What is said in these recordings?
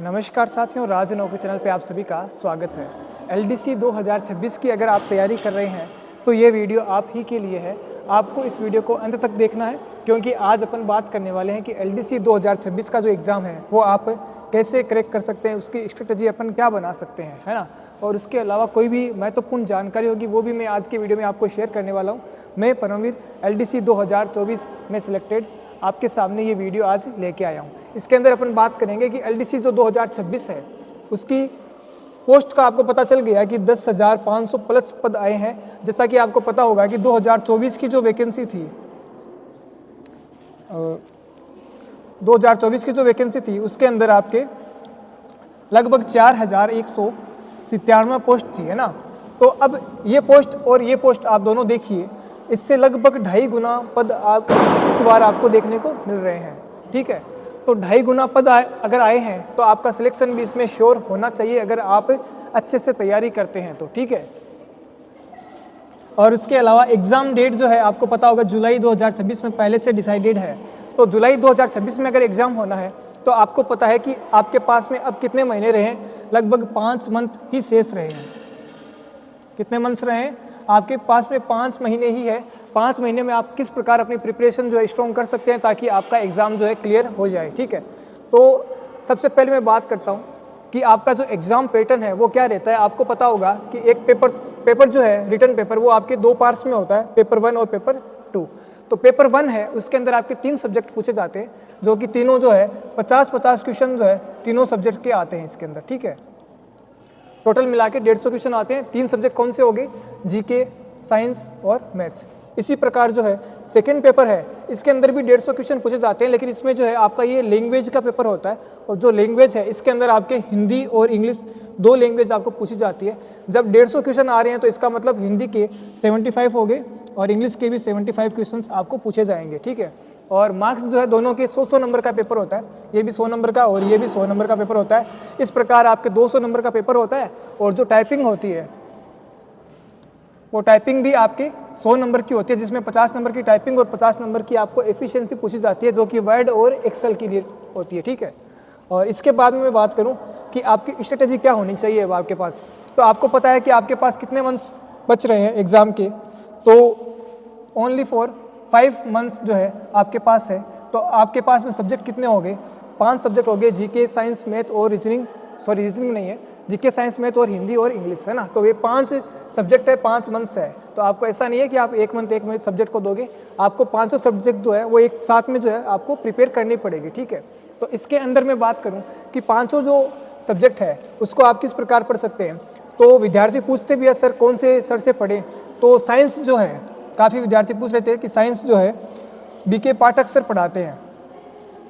नमस्कार साथियों, राज नौकरी चैनल पे आप सभी का स्वागत है। एलडीसी 2026 की अगर आप तैयारी कर रहे हैं तो ये वीडियो आप ही के लिए है। आपको इस वीडियो को अंत तक देखना है क्योंकि आज अपन बात करने वाले हैं कि एलडीसी 2026 का जो एग्ज़ाम है वो आप कैसे क्रैक कर सकते हैं, उसकी स्ट्रेटजी अपन क्या बना सकते हैं, है ना। और उसके अलावा कोई भी महत्वपूर्ण जानकारी होगी वो भी मैं आज के वीडियो में आपको शेयर करने वाला हूँ। मैं परमवीर एलडीसी 2024 में सिलेक्टेड आपके सामने ये वीडियो आज लेके आया हूँ। इसके अंदर अपन बात करेंगे कि एलडीसी जो 2026 है उसकी पोस्ट का आपको पता चल गया कि 10,500 प्लस पद आए हैं। जैसा कि आपको पता होगा कि 2024 की जो वैकेंसी थी 2024 की जो वैकेंसी थी उसके अंदर आपके लगभग 4,197 पोस्ट थी, है ना। तो अब ये पोस्ट और ये पोस्ट आप दोनों देखिए, इससे लगभग 2.5 गुना पद आप इस बार आपको देखने को मिल रहे हैं, ठीक है। तो 2.5 गुना पद अगर आए हैं तो आपका सिलेक्शन भी इसमें श्योर होना चाहिए अगर आप अच्छे से तैयारी करते हैं तो, ठीक है। और इसके अलावा एग्ज़ाम डेट जो है आपको पता होगा जुलाई 2026 में पहले से डिसाइडेड है। तो जुलाई 2026 में अगर एग्ज़ाम होना है तो आपको पता है कि आपके पास में अब कितने महीने रहे, लगभग 5 मंथ ही शेष रहे हैं। कितने मंथ्स रहे हैं आपके पास में? 5 महीने ही है। 5 महीने में आप किस प्रकार अपनी प्रिपरेशन जो है स्ट्रॉन्ग कर सकते हैं ताकि आपका एग्ज़ाम जो है क्लियर हो जाए, ठीक है। तो सबसे पहले मैं बात करता हूँ कि आपका जो एग्ज़ाम पैटर्न है वो क्या रहता है। आपको पता होगा कि एक पेपर जो है रिटन पेपर वो आपके 2 पार्ट्स में होता है, पेपर 1 और पेपर 2। तो पेपर 1 है उसके अंदर आपके 3 सब्जेक्ट पूछे जाते हैं जो कि तीनों जो है 50-50 क्वेश्चन जो है तीनों सब्जेक्ट के आते हैं इसके अंदर, ठीक है। टोटल मिला के 150 क्वेश्चन आते हैं। 3 सब्जेक्ट कौन से हो गए? जीके, साइंस और मैथ्स। इसी प्रकार जो है सेकंड पेपर है, इसके अंदर भी 150 क्वेश्चन पूछे जाते हैं, लेकिन इसमें जो है आपका ये लैंग्वेज का पेपर होता है। और जो लैंग्वेज है इसके अंदर आपके हिंदी और इंग्लिश 2 लैंग्वेज आपको पूछी जाती है। जब 150 क्वेश्चन आ रहे हैं तो इसका मतलब हिंदी के 75 हो गए और इंग्लिश के भी 75 क्वेश्चन आपको पूछे जाएंगे, ठीक है। और मार्क्स जो है दोनों के 100 नंबर का पेपर होता है। ये भी 100 नंबर का और ये भी 100 नंबर का पेपर होता है। इस प्रकार आपके 200 नंबर का पेपर होता है। और जो टाइपिंग होती है वो टाइपिंग भी आपके 100 नंबर की होती है, जिसमें 50 नंबर की टाइपिंग और 50 नंबर की आपको एफिशिएंसी पूछी जाती है जो कि वर्ड और एक्सेल की लिए होती है, ठीक है। और इसके बाद में मैं बात करूं कि आपकी स्ट्रेटेजी क्या होनी चाहिए अब आपके पास। तो आपको पता है कि आपके पास कितने मंथ्स बच रहे हैं एग्ज़ाम के, तो ओनली फॉर 5 मंथ्स जो है आपके पास है। तो आपके पास में सब्जेक्ट कितने हो गए? 5 सब्जेक्ट हो गए, जीके, साइंस, मैथ और रीजनिंग। सॉरी, रीजनिंग नहीं है, जीके, साइंस, मैथ और हिंदी और इंग्लिश, है ना। तो ये 5 सब्जेक्ट है, 5 मंथ्स है। तो आपको ऐसा नहीं है कि आप एक मंथ सब्जेक्ट को दोगे, आपको 500 सब्जेक्ट जो है वो एक साथ में जो है आपको प्रिपेयर करनी पड़ेगी, ठीक है। तो इसके अंदर मैं बात करूँ कि 500 जो सब्जेक्ट है उसको आप किस प्रकार पढ़ सकते हैं। तो विद्यार्थी पूछते भी है सर कौन से सर से पढ़ें। तो साइंस जो है काफ़ी विद्यार्थी पूछ रहे थे कि साइंस जो है बीके पाठक सर पढ़ाते हैं,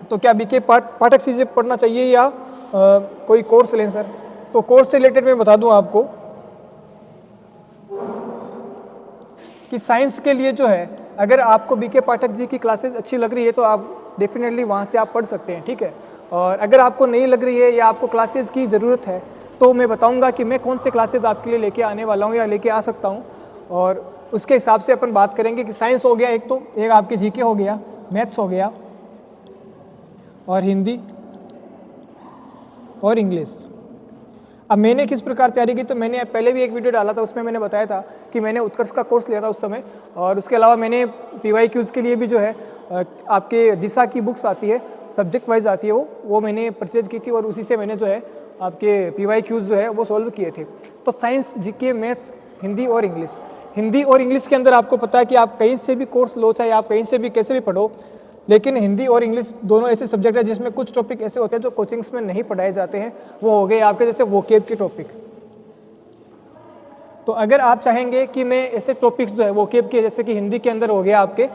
तो क्या बीके पाठक से पढ़ना चाहिए या कोई कोर्स लें सर। तो कोर्स से रिलेटेड मैं बता दूं आपको कि साइंस के लिए जो है अगर आपको बीके पाठक जी की क्लासेस अच्छी लग रही है तो आप डेफिनेटली वहाँ से आप पढ़ सकते हैं, ठीक है। और अगर आपको नहीं लग रही है या आपको क्लासेस की ज़रूरत है तो मैं बताऊँगा कि मैं कौन से क्लासेस आपके लिए लेके आने वाला हूँ या लेके आ सकता हूँ। और उसके हिसाब से अपन बात करेंगे कि साइंस हो गया एक आपके जीके हो गया, मैथ्स हो गया और हिंदी और इंग्लिश। अब मैंने किस प्रकार तैयारी की, तो मैंने पहले भी एक वीडियो डाला था, उसमें मैंने बताया था कि मैंने उत्कर्ष का कोर्स लिया था उस समय। और उसके अलावा मैंने PYQs के लिए भी जो है आपके दिशा की बुक्स आती है, सब्जेक्ट वाइज आती है, वो मैंने परचेज की थी और उसी से मैंने जो है आपके PYQs जो है वो सॉल्व किए थे। तो साइंस, जीके, मैथ्स, हिंदी और इंग्लिश। हिंदी और इंग्लिश के अंदर आपको पता है कि आप कहीं से भी कोर्स लो, चाहे आप कहीं से भी कैसे भी पढ़ो, लेकिन हिंदी और इंग्लिश दोनों ऐसे सब्जेक्ट है जिसमें कुछ टॉपिक ऐसे होते हैं जो कोचिंग्स में नहीं पढ़ाए जाते हैं। वो हो गए आपके जैसे वोकेब के टॉपिक। तो अगर आप चाहेंगे कि मैं ऐसे टॉपिक्स जो है वोकेब के, जैसे कि हिंदी के अंदर हो गया आपके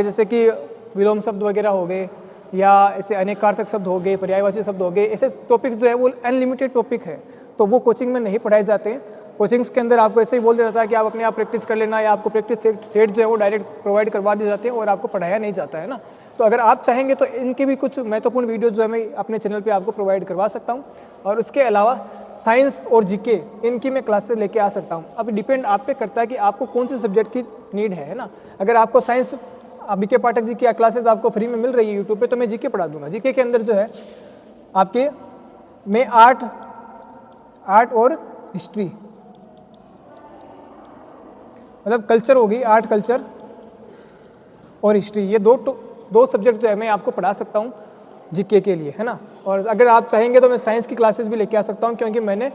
जैसे कि विलोम शब्द वगैरह हो गए या ऐसे अनेकार्थक शब्द हो गए, पर्यायवाची शब्द हो गए, ऐसे टॉपिक्स जो है वो अनलिमिटेड टॉपिक है, तो वो कोचिंग में नहीं पढ़ाए जाते हैं। कोचिंग्स के अंदर आपको ऐसे ही बोल दिया जाता है कि आप अपने आप प्रैक्टिस कर लेना, या आपको प्रैक्टिस सेट जो है वो डायरेक्ट प्रोवाइड करवा दिए जाते हैं और आपको पढ़ाया नहीं जाता है ना। तो अगर आप चाहेंगे तो इनके भी कुछ महत्वपूर्ण वीडियो जो है मैं अपने चैनल पे आपको प्रोवाइड करवा सकता हूँ। और उसके अलावा साइंस और जीके इनकी मैं क्लासेस लेके आ सकता हूँ। अब डिपेंड आप पे करता है कि आपको कौन से सब्जेक्ट की नीड है ना। अगर आपको साइंस, बीके पाठक जी की क्लासेस आपको फ्री में मिल रही है यूट्यूब पे, तो मैं जीके पढ़ा दूंगा। जीके के अंदर जो है आपके में आर्ट और हिस्ट्री, मतलब कल्चर होगी, आर्ट कल्चर और हिस्ट्री, ये दो सब्जेक्ट जो है मैं आपको पढ़ा सकता हूँ जीके के लिए, है ना। और अगर आप चाहेंगे तो मैं साइंस की क्लासेस भी लेके आ सकता हूँ, क्योंकि मैंने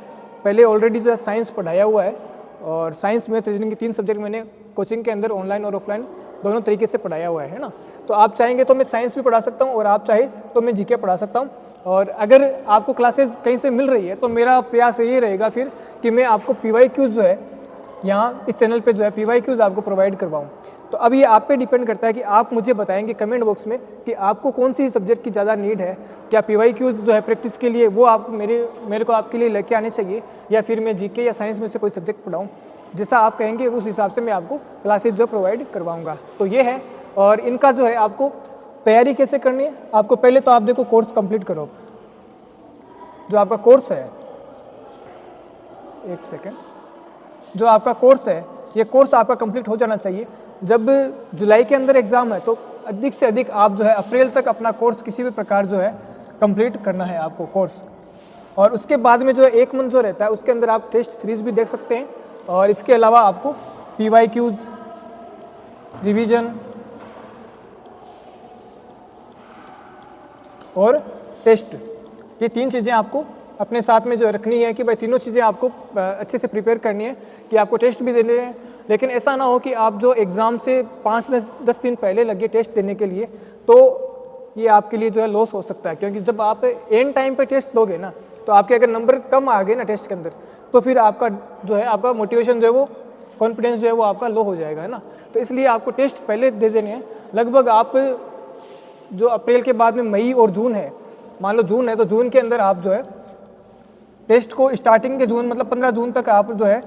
पहले ऑलरेडी जो है साइंस पढ़ाया हुआ है, और साइंस में रीजनिंग के 3 सब्जेक्ट मैंने कोचिंग के अंदर ऑनलाइन और ऑफलाइन दोनों तरीके से पढ़ाया हुआ है ना। तो आप चाहेंगे तो मैं साइंस भी पढ़ा सकता हूँ, और आप चाहे तो मैं जीके पढ़ा सकता हूँ। और अगर आपको क्लासेस कहीं से मिल रही है तो मेरा प्रयास ये रहेगा फिर कि मैं आपको PYQs जो है यहाँ इस चैनल पे जो है PYQs आपको प्रोवाइड करवाऊँ। तो अब ये आप पे डिपेंड करता है कि आप मुझे बताएंगे कमेंट बॉक्स में कि आपको कौन सी सब्जेक्ट की ज़्यादा नीड है। क्या PYQs जो है प्रैक्टिस के लिए वो आप मेरे को आपके लिए लेके आने चाहिए, या फिर मैं जीके या साइंस में से कोई सब्जेक्ट पढ़ाऊँ। जैसा आप कहेंगे उस हिसाब से मैं आपको क्लासेज जो प्रोवाइड करवाऊँगा। तो ये है, और इनका जो है आपको तैयारी कैसे करनी है। आपको पहले तो आप देखो कोर्स कंप्लीट करो, जो आपका कोर्स है, एक सेकेंड, जो आपका कोर्स है ये कोर्स आपका कंप्लीट हो जाना चाहिए। जब जुलाई के अंदर एग्ज़ाम है तो अधिक से अधिक आप जो है अप्रैल तक अपना कोर्स किसी भी प्रकार जो है कंप्लीट करना है आपको कोर्स। और उसके बाद में जो है 1 मंथ जो रहता है उसके अंदर आप टेस्ट सीरीज़ भी देख सकते हैं, और इसके अलावा आपको PYQs, रिवीजन और टेस्ट, ये 3 चीज़ें आपको अपने साथ में जो रखनी है कि भाई तीनों चीज़ें आपको अच्छे से प्रिपेयर करनी है कि आपको टेस्ट भी देने हैं। लेकिन ऐसा ना हो कि आप जो एग्ज़ाम से 5-10 दिन पहले लगे टेस्ट देने के लिए, तो ये आपके लिए जो है लॉस हो सकता है। क्योंकि जब आप एंड टाइम पे टेस्ट दोगे ना, तो आपके अगर नंबर कम आ गए ना टेस्ट के अंदर, तो फिर आपका जो है आपका मोटिवेशन जो है वो, कॉन्फिडेंस जो है वो आपका लो हो जाएगा, है ना। तो इसलिए आपको टेस्ट पहले दे देने हैं। लगभग आप जो अप्रैल के बाद में मई और जून है, मान लो जून है तो जून के अंदर आप जो है टेस्ट को स्टार्टिंग के जून मतलब 15 जून तक आप जो है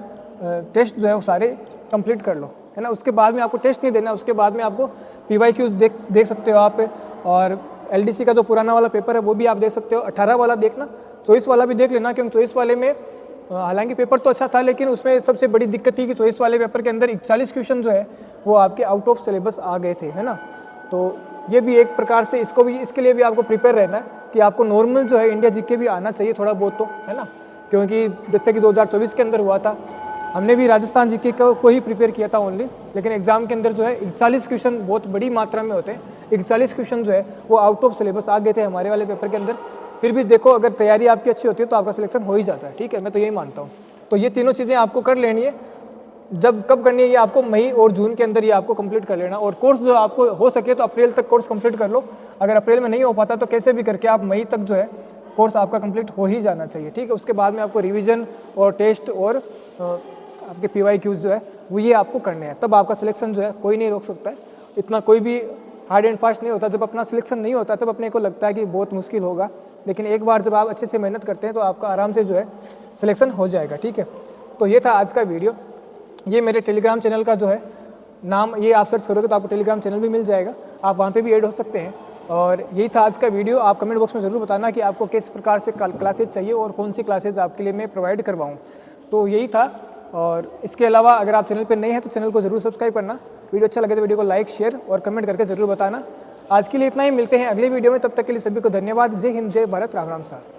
टेस्ट जो है वो सारे कंप्लीट कर लो, है ना। उसके बाद में आपको टेस्ट नहीं देना, उसके बाद में आपको PYQs देख सकते हो आप। और LDC का जो पुराना वाला पेपर है वो भी आप देख सकते हो। 18 वाला देखना, 24 वाला भी देख लेना, क्योंकि 24 वाले में हालांकि पेपर तो अच्छा था, लेकिन उसमें सबसे बड़ी दिक्कत थी कि 24 वाले पेपर के अंदर 41 क्वेश्चन जो है वो आपके आउट ऑफ सिलेबस आ गए थे, है ना। तो ये भी एक प्रकार से इसके लिए भी आपको प्रिपेयर रहना है कि आपको नॉर्मल जो है इंडिया जीके भी आना चाहिए थोड़ा बहुत, तो है ना। क्योंकि जैसे कि 2024 के अंदर हुआ था, हमने भी राजस्थान जीके को ही प्रिपेयर किया था ओनली, लेकिन एग्जाम के अंदर जो है 41 क्वेश्चन बहुत बड़ी मात्रा में होते हैं। 41 क्वेश्चन जो है वो आउट ऑफ सिलेबस आ गए थे हमारे वाले पेपर के अंदर। फिर भी देखो, अगर तैयारी आपकी अच्छी होती है तो आपका सिलेक्शन हो ही जाता है, ठीक है, मैं तो यही मानता हूँ। तो ये तीनों चीज़ें आपको कर लेनी है। कब करनी है ये आपको मई और जून के अंदर ये आपको कंप्लीट कर लेना। और कोर्स जो आपको हो सके तो अप्रैल तक कोर्स कंप्लीट कर लो। अगर अप्रैल में नहीं हो पाता तो कैसे भी करके आप मई तक जो है कोर्स आपका कंप्लीट हो ही जाना चाहिए, ठीक है। उसके बाद में आपको रिवीजन और टेस्ट और आपके PYQs जो है वो ये आपको करने हैं, तब आपका सिलेक्शन जो है कोई नहीं रोक सकता है। इतना कोई भी हार्ड एंड फास्ट नहीं होता। जब अपना सिलेक्शन नहीं होता तब अपने को लगता है कि बहुत मुश्किल होगा, लेकिन एक बार जब आप अच्छे से मेहनत करते हैं तो आपका आराम से जो है सिलेक्शन हो जाएगा, ठीक है। तो ये था आज का वीडियो। ये मेरे टेलीग्राम चैनल का जो है नाम, ये आप सर्च करोगे तो आपको टेलीग्राम चैनल भी मिल जाएगा, आप वहाँ पे भी ऐड हो सकते हैं। और यही था आज का वीडियो। आप कमेंट बॉक्स में ज़रूर बताना कि आपको किस प्रकार से क्लासेज चाहिए और कौन सी क्लासेज आपके लिए मैं प्रोवाइड करवाऊँ। तो यही था। और इसके अलावा अगर आप चैनल पर नए हैं तो चैनल को ज़रूर सब्सक्राइब करना। वीडियो अच्छा लगे तो वीडियो को लाइक, शेयर और कमेंट करके ज़रूर बताना। आज के लिए इतना ही, मिलते हैं अगली वीडियो में। तब तक के लिए सभी को धन्यवाद। जय हिंद, जय भारत, राम राम साहब।